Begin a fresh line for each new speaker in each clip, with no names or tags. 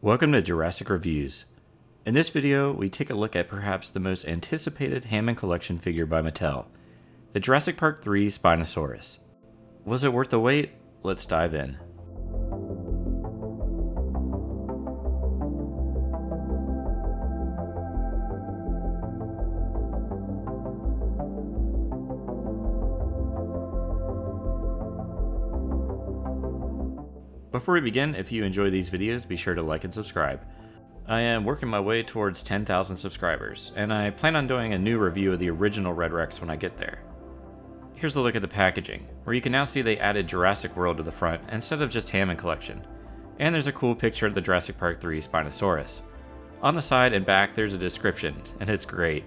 Welcome to Jurassic Reviews. In this video, we take a look at perhaps the most anticipated Hammond collection figure by Mattel, the Jurassic Park 3 Spinosaurus. Was it worth the wait? Let's dive in. Before we begin, if you enjoy these videos, be sure to like and subscribe. I am working my way towards 10,000 subscribers, and I plan on doing a new review of the original Red Rex when I get there. Here's a look at the packaging, where you can now see they added Jurassic World to the front instead of just Hammond Collection. And there's a cool picture of the Jurassic Park 3 Spinosaurus. On the side and back there's a description, and it's great.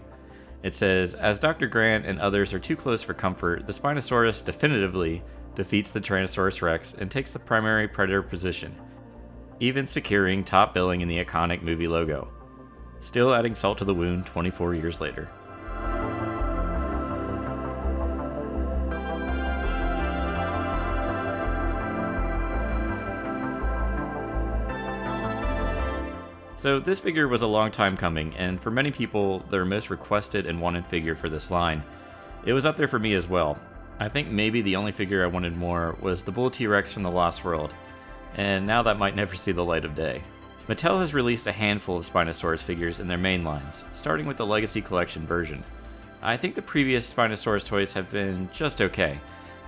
It says, as Dr. Grant and others are too close for comfort, the Spinosaurus definitively defeats the Tyrannosaurus Rex and takes the primary predator position, even securing top billing in the iconic movie logo. Still adding salt to the wound 24 years later. So this figure was a long time coming, and for many people, their most requested and wanted figure for this line. It was up there for me as well. I think maybe the only figure I wanted more was the Bull T-Rex from the Lost World, and now that might never see the light of day. Mattel has released a handful of Spinosaurus figures in their main lines, starting with the Legacy Collection version. I think the previous Spinosaurus toys have been just okay,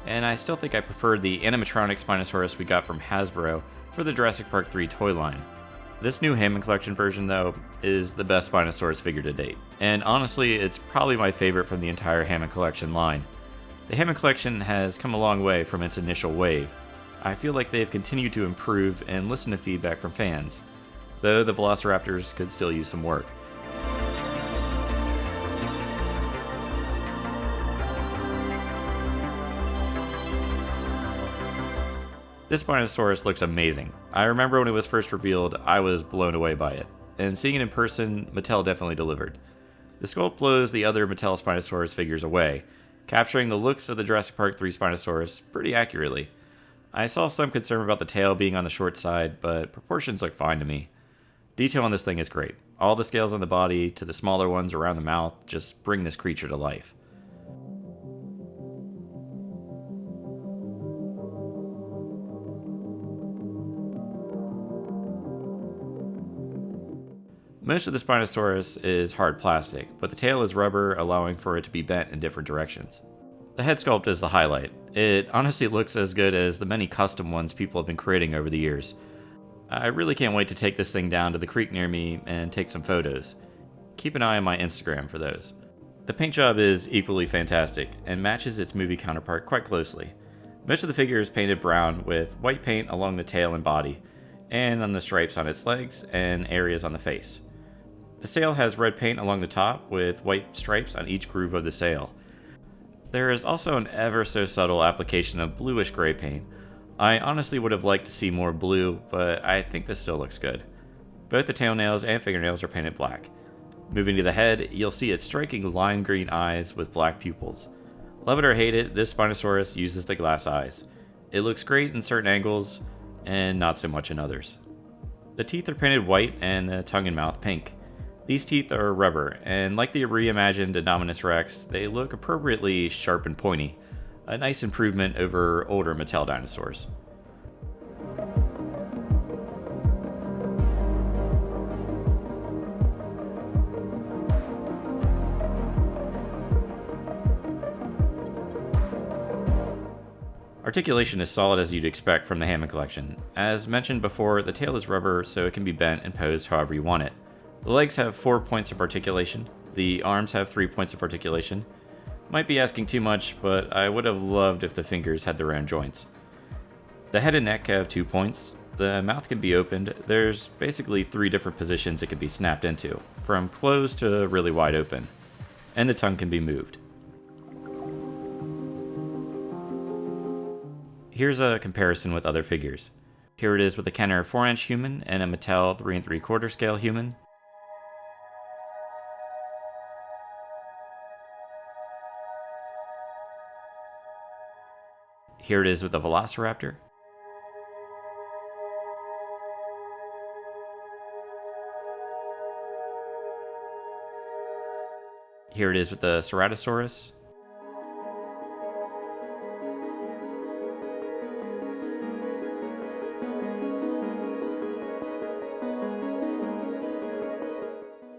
and I still think I prefer the animatronic Spinosaurus we got from Hasbro for the Jurassic Park 3 toy line. This new Hammond Collection version, though, is the best Spinosaurus figure to date, and honestly, it's probably my favorite from the entire Hammond Collection line. The Hammond Collection has come a long way from its initial wave. I feel like they have continued to improve and listen to feedback from fans, though the Velociraptors could still use some work. This Spinosaurus looks amazing. I remember when it was first revealed, I was blown away by it, and seeing it in person, Mattel definitely delivered. The sculpt blows the other Mattel Spinosaurus figures away, capturing the looks of the Jurassic Park 3 Spinosaurus pretty accurately. I saw some concern about the tail being on the short side, but proportions look fine to me. Detail on this thing is great. All the scales on the body, to the smaller ones around the mouth, just bring this creature to life. Most of the Spinosaurus is hard plastic, but the tail is rubber, allowing for it to be bent in different directions. The head sculpt is the highlight. It honestly looks as good as the many custom ones people have been creating over the years. I really can't wait to take this thing down to the creek near me and take some photos. Keep an eye on my Instagram for those. The paint job is equally fantastic and matches its movie counterpart quite closely. Most of the figure is painted brown with white paint along the tail and body, and on the stripes on its legs and areas on the face. The sail has red paint along the top with white stripes on each groove of the sail. There is also an ever so subtle application of bluish gray paint. I honestly would have liked to see more blue, but I think this still looks good. Both the tailnails and fingernails are painted black. Moving to the head, you'll see its striking lime green eyes with black pupils. Love it or hate it, this Spinosaurus uses the glass eyes. It looks great in certain angles, and not so much in others. The teeth are painted white and the tongue and mouth pink. These teeth are rubber, and like the reimagined Indominus Rex, they look appropriately sharp and pointy, a nice improvement over older Mattel dinosaurs. Articulation is solid as you'd expect from the Hammond Collection. As mentioned before, the tail is rubber so it can be bent and posed however you want it. The legs have 4 points of articulation. The arms have 3 points of articulation. Might be asking too much, but I would have loved if the fingers had their own joints. The head and neck have 2 points. The mouth can be opened. There's basically 3 different positions it can be snapped into, from closed to really wide open. And the tongue can be moved. Here's a comparison with other figures. Here it is with a Kenner 4-inch human and a Mattel 3 3/4 scale human. Here it is with a Velociraptor. Here it is with the Ceratosaurus.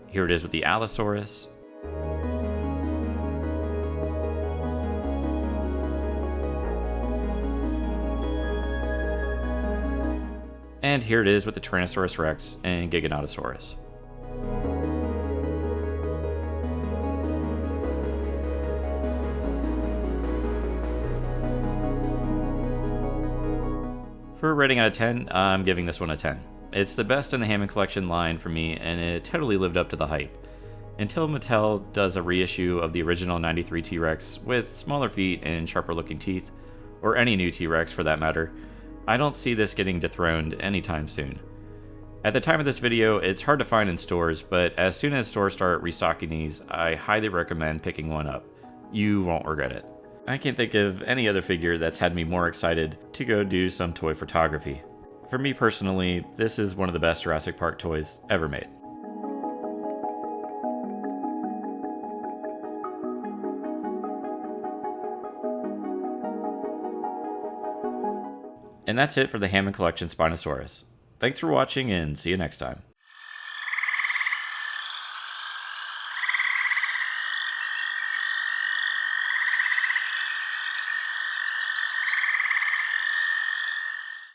Here it is with the Allosaurus. And here it is with the Tyrannosaurus Rex and Giganotosaurus. For a rating out of 10, I'm giving this one a 10. It's the best in the Hammond collection line for me, and it totally lived up to the hype. Until Mattel does a reissue of the original 93 T-Rex with smaller feet and sharper looking teeth, or any new T-Rex for that matter, I don't see this getting dethroned anytime soon. At the time of this video, it's hard to find in stores, but as soon as stores start restocking these, I highly recommend picking one up. You won't regret it. I can't think of any other figure that's had me more excited to go do some toy photography. For me personally, this is one of the best Jurassic Park toys ever made. And that's it for the Hammond Collection Spinosaurus. Thanks for watching and see you next time.